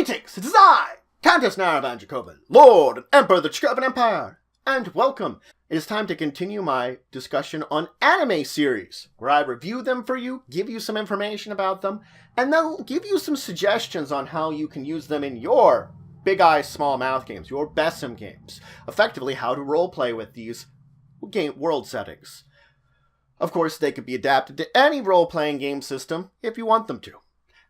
Greetings, it is I, Countess Naravan Dracovin, Lord and Emperor of the Dracovin Empire, and welcome. It is time to continue my discussion on anime series, where I review them for you, give you some information about them, and then give you some suggestions on how you can use them in your Big Eyes Small Mouth games, your BESM games, effectively how to roleplay with these world settings. Of course, they could be adapted to any role-playing game system if you want them to.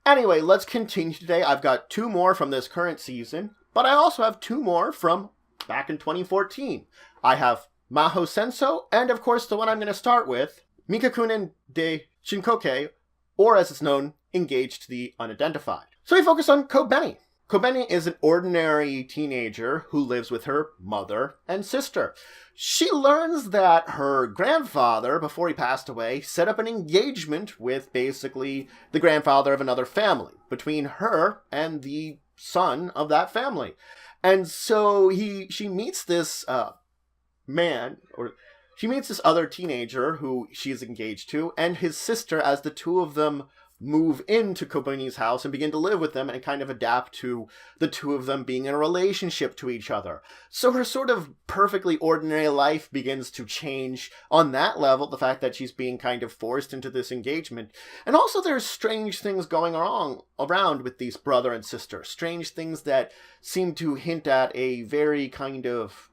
Anyway, let's continue today. I've got two more from this current season, but I also have two more from back in 2014. I have Mahou Sensou, and of course the one I'm going to start with, Mikakunin De Shinkoukei, or as it's known, Engaged to the Unidentified. So we focus on Kobeni. Kobeni is an ordinary teenager who lives with her mother and sister. She learns that her grandfather, before he passed away, set up an engagement with basically the grandfather of another family, between her and the son of that family. And so she meets this she meets this other teenager who she's engaged to, and his sister, as the two of them move into Kobeni's house and begin to live with them and kind of adapt to the two of them being in a relationship to each other. So her sort of perfectly ordinary life begins to change on that level, the fact that she's being kind of forced into this engagement. And also there's strange things going around with these brother and sister. Strange things that seem to hint at a very kind of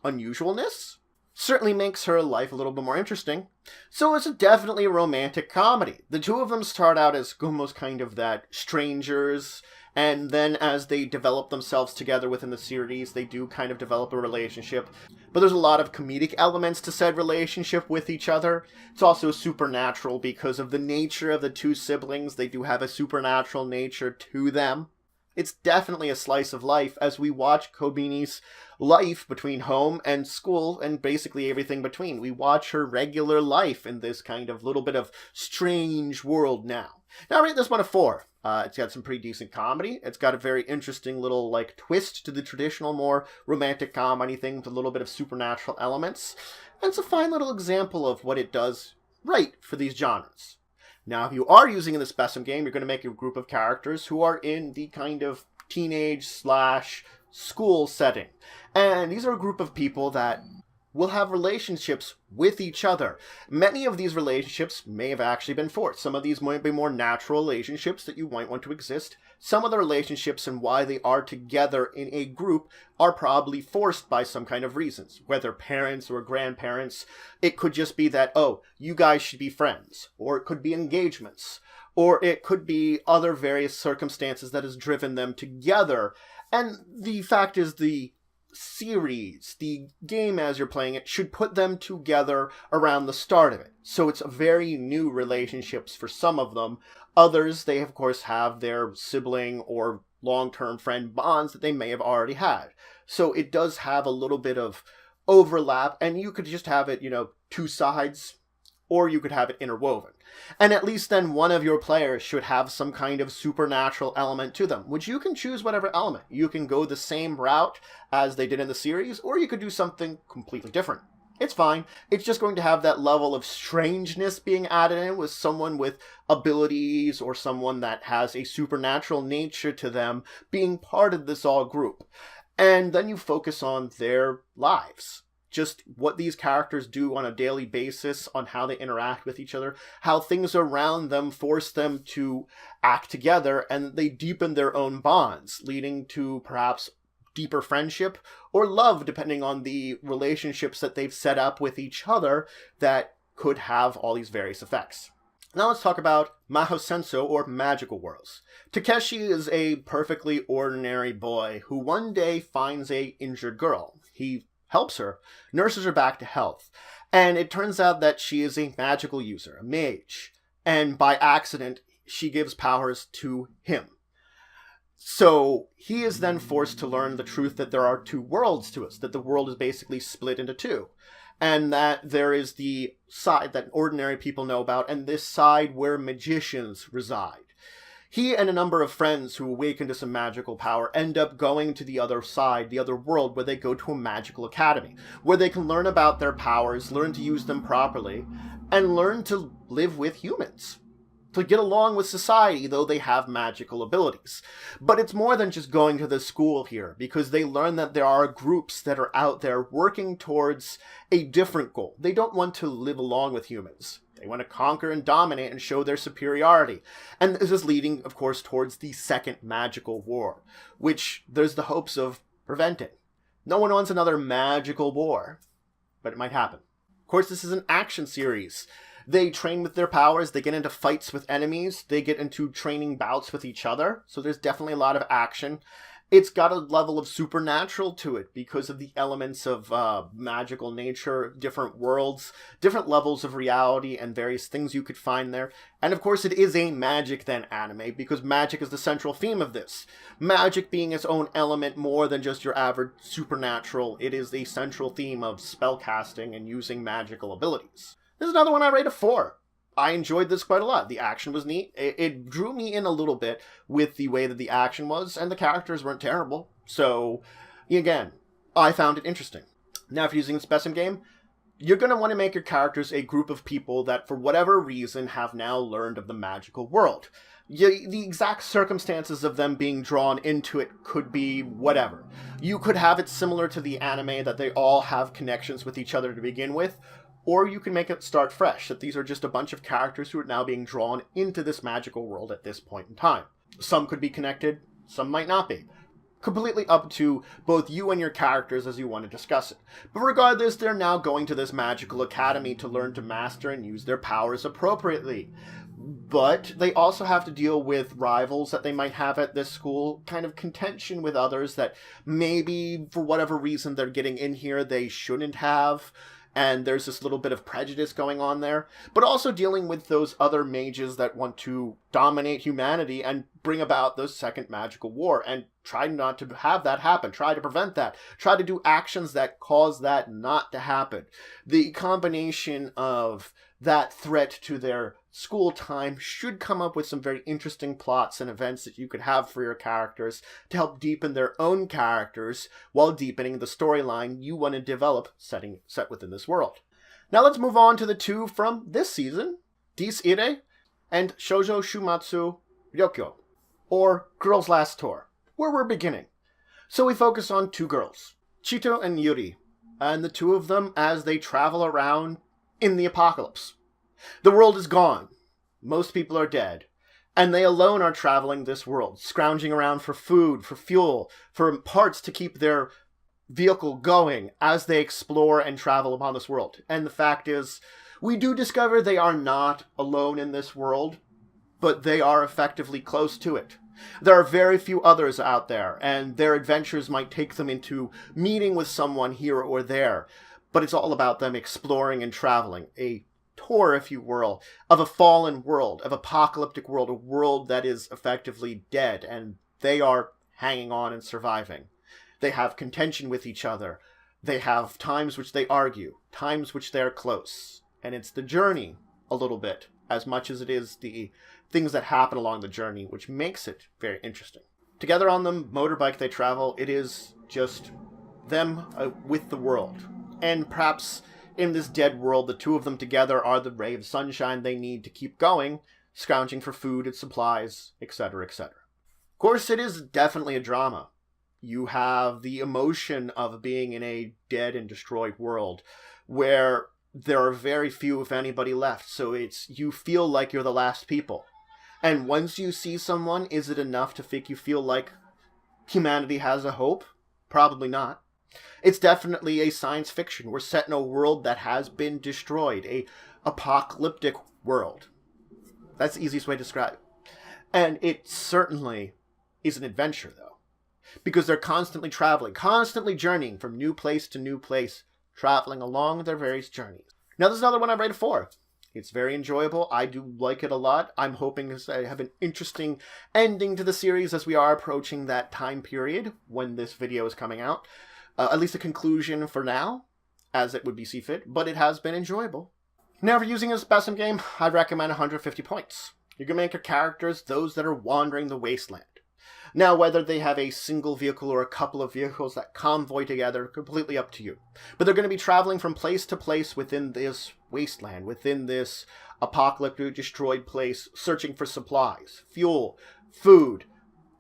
unusualness. Certainly makes her life a little bit more interesting. So it's definitely a romantic comedy. The two of them start out as almost kind of that strangers, and then as they develop themselves together within the series, they do kind of develop a relationship. But there's a lot of comedic elements to said relationship with each other. It's also supernatural because of the nature of the two siblings. They do have a supernatural nature to them. It's definitely a slice of life as we watch Kobeni's life between home and school and basically everything between. We watch her regular life in this kind of little bit of strange world now. Now I rate this one a 4. It's got some pretty decent comedy. It's got a very interesting little twist to the traditional more romantic comedy thing with a little bit of supernatural elements. And it's a fine little example of what it does right for these genres. Now, if you are using in this BESM game, you're going to make a group of characters who are in the kind of teenage/school setting. And these are a group of people that will have relationships with each other. Many of these relationships may have actually been forced. Some of these might be more natural relationships that you might want to exist. Some of the relationships and why they are together in a group are probably forced by some kind of reasons. Whether parents or grandparents, it could just be that, oh, you guys should be friends. Or it could be engagements. Or it could be other various circumstances that has driven them together. And the fact is the series, the game as you're playing it, should put them together around the start of it. So it's very new relationships for some of them. Others, they of course have their sibling or long-term friend bonds that they may have already had. So it does have a little bit of overlap, and you could just have it, two sides, or you could have it interwoven. And at least then one of your players should have some kind of supernatural element to them, which you can choose whatever element. You can go the same route as they did in the series, or you could do something completely different. It's fine. It's just going to have that level of strangeness being added in with someone with abilities or someone that has a supernatural nature to them being part of this all group. And then you focus on their lives. Just what these characters do on a daily basis, on how they interact with each other, how things around them force them to act together, and they deepen their own bonds, leading to perhaps deeper friendship or love, depending on the relationships that they've set up with each other that could have all these various effects. Now let's talk about Mahou Sensou, or Magical Worlds. Takeshi is a perfectly ordinary boy who one day finds a injured girl. He helps her, nurses her back to health, and it turns out that she is a magical user, a mage, and by accident, she gives powers to him. So he is then forced to learn the truth that there are two worlds to us, that the world is basically split into two, and that there is the side that ordinary people know about, and this side where magicians reside. He and a number of friends who awaken to some magical power end up going to the other side, the other world, where they go to a magical academy, where they can learn about their powers, learn to use them properly, and learn to live with humans. to get along with society, though they have magical abilities. But it's more than just going to the school here, because they learn that there are groups that are out there working towards a different goal. They don't want to live along with humans. They want to conquer and dominate and show their superiority. And this is leading, of course, towards the Second Magical War, which there's the hopes of preventing. No one wants another magical war, but it might happen. Of course, this is an action series. They train with their powers, they get into fights with enemies, they get into training bouts with each other, so there's definitely a lot of action. It's got a level of supernatural to it because of the elements of magical nature, different worlds, different levels of reality, and various things you could find there. And of course it is a magic then anime, because magic is the central theme of this. Magic being its own element more than just your average supernatural, it is the central theme of spellcasting and using magical abilities. This is another one I rate a 4. I enjoyed this quite a lot. The action was neat. It drew me in a little bit with the way that the action was, and the characters weren't terrible. So, again, I found it interesting. Now, if you're using this BESM game, you're going to want to make your characters a group of people that, for whatever reason, have now learned of the magical world. The exact circumstances of them being drawn into it could be whatever. You could have it similar to the anime, that they all have connections with each other to begin with, or you can make it start fresh, that these are just a bunch of characters who are now being drawn into this magical world at this point in time. Some could be connected, some might not be. Completely up to both you and your characters as you want to discuss it. But regardless, they're now going to this magical academy to learn to master and use their powers appropriately. But they also have to deal with rivals that they might have at this school, kind of contention with others that maybe, for whatever reason, they're getting in here they shouldn't have. And there's this little bit of prejudice going on there, but also dealing with those other mages that want to dominate humanity and bring about the Second Magical War, and try not to have that happen, try to prevent that, try to do actions that cause that not to happen. The combination of that threat to their school time should come up with some very interesting plots and events that you could have for your characters to help deepen their own characters while deepening the storyline you want to develop set within this world. Now let's move on to the two from this season, Dies Irae and Shoujo Shuumatsu Ryokou, or Girls Last Tour, where we're beginning. So we focus on two girls, Chito and Yuri, and the two of them as they travel around in the apocalypse. The world is gone. Most people are dead. And they alone are traveling this world, scrounging around for food, for fuel, for parts to keep their vehicle going as they explore and travel upon this world. And the fact is, we do discover they are not alone in this world, but they are effectively close to it. There are very few others out there, and their adventures might take them into meeting with someone here or there. But it's all about them exploring and traveling, a tour, if you will, of a fallen world, of apocalyptic world, a world that is effectively dead, and they are hanging on and surviving. They have contention with each other. They have times which they argue, times which they're close. And it's the journey, a little bit, as much as it is the things that happen along the journey, which makes it very interesting. Together on the motorbike they travel, it is just them with the world. And perhaps in this dead world, the two of them together are the ray of sunshine they need to keep going, scrounging for food and supplies, etc., etc. Of course, it is definitely a drama. You have the emotion of being in a dead and destroyed world where there are very few, if anybody, left. So you feel like you're the last people. And once you see someone, is it enough to make you feel like humanity has a hope? Probably not. It's definitely a science fiction. We're set in a world that has been destroyed, a apocalyptic world. That's the easiest way to describe it. And it certainly is an adventure, though, because they're constantly traveling, constantly journeying from new place to new place, traveling along their various journeys. Now, there's another one I rate a 4. It's very enjoyable. I do like it a lot. I'm hoping to have an interesting ending to the series as we are approaching that time period when this video is coming out. At least a conclusion for now, as it would be see fit, but it has been enjoyable. Now, if you're using this BESM game, I'd recommend 150 points. You can make your characters those that are wandering the wasteland. Now, whether they have a single vehicle or a couple of vehicles that convoy together, completely up to you. But they're going to be traveling from place to place within this wasteland, within this apocalyptic, destroyed place, searching for supplies, fuel, food,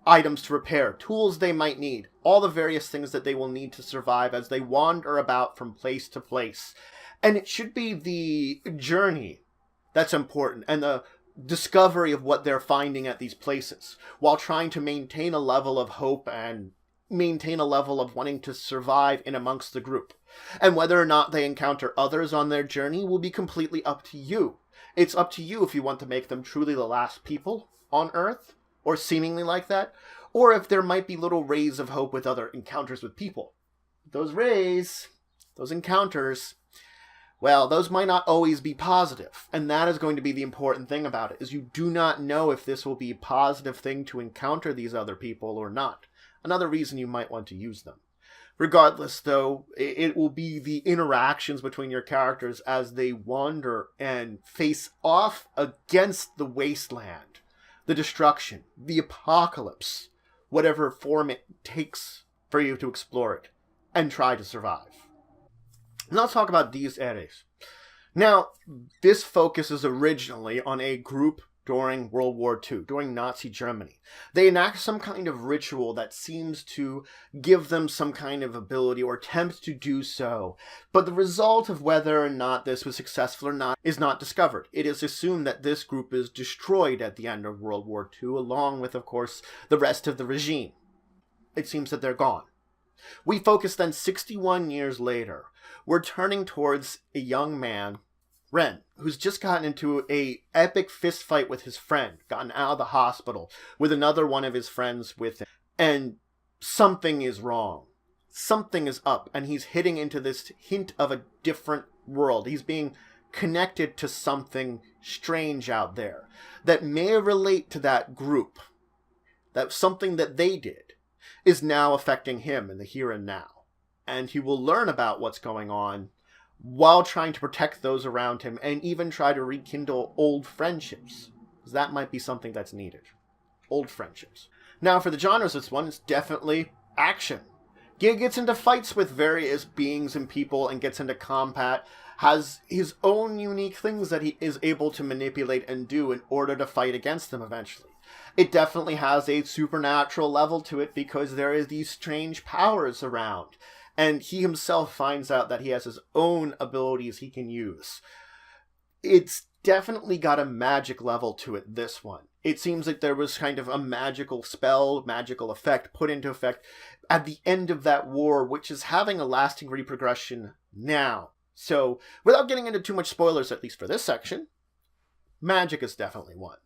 items to repair, tools they might need, all the various things that they will need to survive as they wander about from place to place. And it should be the journey that's important, and the discovery of what they're finding at these places, while trying to maintain a level of hope and maintain a level of wanting to survive in amongst the group. And whether or not they encounter others on their journey will be completely up to you. It's up to you if you want to make them truly the last people on Earth, or seemingly like that, or if there might be little rays of hope with other encounters with people. Those rays, those encounters, well, those might not always be positive, and that is going to be the important thing about it, is you do not know if this will be a positive thing to encounter these other people or not. Another reason you might want to use them. Regardless, though, it will be the interactions between your characters as they wander and face off against the wasteland, the destruction, the apocalypse, whatever form it takes for you to explore it, and try to survive. Now let's talk about Dies Irae. Now, this focuses originally on a group during World War II, during Nazi Germany. They enact some kind of ritual that seems to give them some kind of ability, or attempt to do so, but the result of whether or not this was successful or not is not discovered. It is assumed that this group is destroyed at the end of World War II, along with, of course, the rest of the regime. It seems that they're gone. We focus then 61 years later. We're turning towards a young man, Ren, who's just gotten into a epic fist fight with his friend, gotten out of the hospital with another one of his friends with him, and something is wrong. Something is up, and he's hitting into this hint of a different world. He's being connected to something strange out there that may relate to that group, that something that they did is now affecting him in the here and now. And he will learn about what's going on while trying to protect those around him and even try to rekindle old friendships. Because that might be something that's needed. Old friendships. Now, for the genres, this one is definitely action. He gets into fights with various beings and people and gets into combat, has his own unique things that he is able to manipulate and do in order to fight against them eventually. It definitely has a supernatural level to it because there is these strange powers around. And he himself finds out that he has his own abilities he can use. It's definitely got a magic level to it, this one. It seems like there was kind of a magical spell, magical effect put into effect at the end of that war, which is having a lasting repercussion now. So, without getting into too much spoilers, at least for this section, magic is definitely one.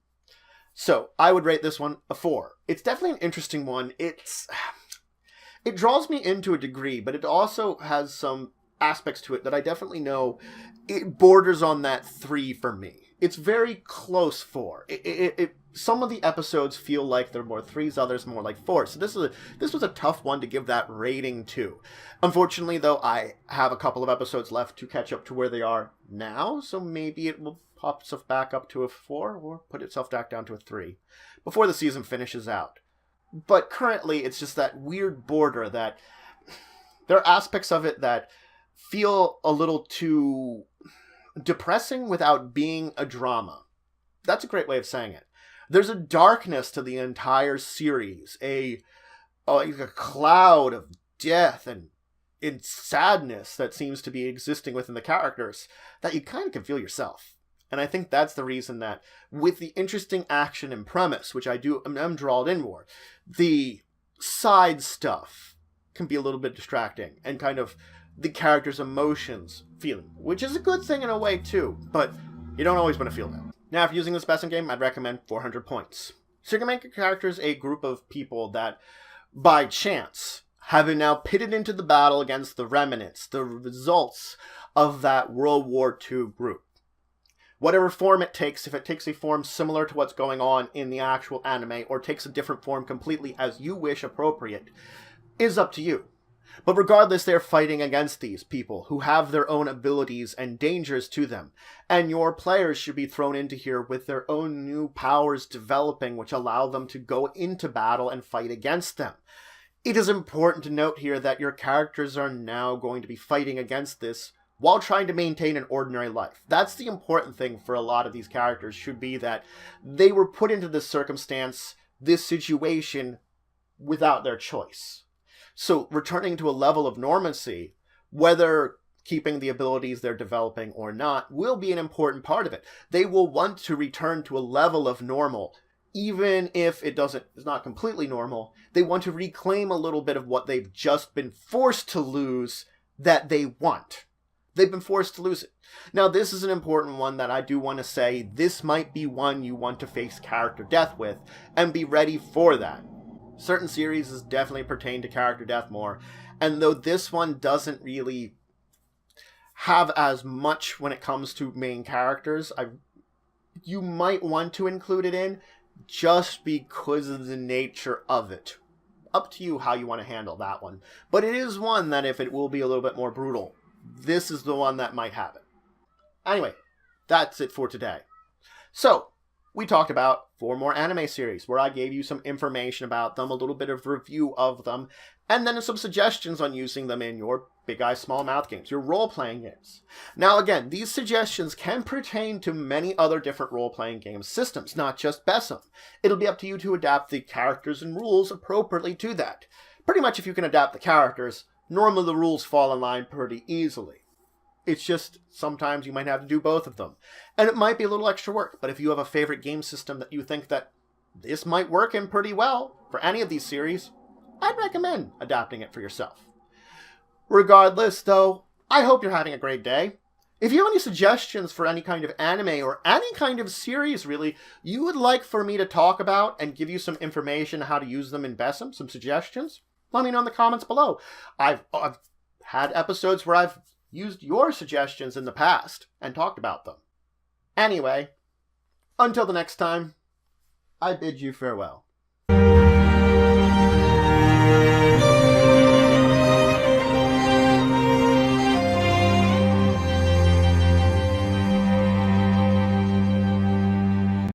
So, I would rate this one a 4. It's definitely an interesting one. It draws me into a degree, but it also has some aspects to it that I definitely know it borders on that 3 for me. It's very close 4. Some of the episodes feel like they're more 3s, others more like 4s. So this was a tough one to give that rating to. Unfortunately, though, I have a couple of episodes left to catch up to where they are now, so maybe it will pop itself back up to a 4 or put itself back down to a 3 before the season finishes out. But currently, it's just that weird border that there are aspects of it that feel a little too depressing without being a drama. That's a great way of saying it. There's a darkness to the entire series, a cloud of death and sadness that seems to be existing within the characters that you kind of can feel yourself. And I think that's the reason that, with the interesting action and premise, which I'm drawn in more, the side stuff can be a little bit distracting, and kind of the character's emotions feeling, which is a good thing in a way too, but you don't always want to feel that. Now, if you're using this BESM game, I'd recommend 400 points. So you're going to make your characters a group of people that, by chance, have been now pitted into the battle against the remnants, the results of that World War II group. Whatever form it takes, if it takes a form similar to what's going on in the actual anime, or takes a different form completely as you wish appropriate, is up to you. But regardless, they're fighting against these people who have their own abilities and dangers to them. And your players should be thrown into here with their own new powers developing, which allow them to go into battle and fight against them. It is important to note here that your characters are now going to be fighting against this while trying to maintain an ordinary life. That's the important thing for a lot of these characters, should be that they were put into this circumstance, this situation, without their choice. So returning to a level of normalcy, whether keeping the abilities they're developing or not, will be an important part of it. They will want to return to a level of normal, even if it's not completely normal. They want to reclaim a little bit of what they've just been forced to lose that they want. They've been forced to lose it. Now, this is an important one that I do want to say, this might be one you want to face character death with, and be ready for that. Certain series definitely pertain to character death more, and though this one doesn't really have as much when it comes to main characters, you might want to include it in just because of the nature of it. Up to you how you want to handle that one. But it is one that, if it will be a little bit more brutal, this is the one that might have it. Anyway, that's it for today. So, we talked about 4 more anime series where I gave you some information about them, a little bit of review of them, and then some suggestions on using them in your Big Eye Small Mouth games, your role-playing games. Now again, these suggestions can pertain to many other different role-playing game systems, not just BESM. It'll be up to you to adapt the characters and rules appropriately to that. Pretty much if you can adapt the characters, normally the rules fall in line pretty easily. It's just sometimes you might have to do both of them. And it might be a little extra work, but if you have a favorite game system that you think that this might work in pretty well for any of these series, I'd recommend adapting it for yourself. Regardless, though, I hope you're having a great day. If you have any suggestions for any kind of anime or any kind of series, really, you would like for me to talk about and give you some information on how to use them in BESM, some suggestions, let me know in the comments below. I've had episodes where I've used your suggestions in the past and talked about them. Anyway, until the next time, I bid you farewell.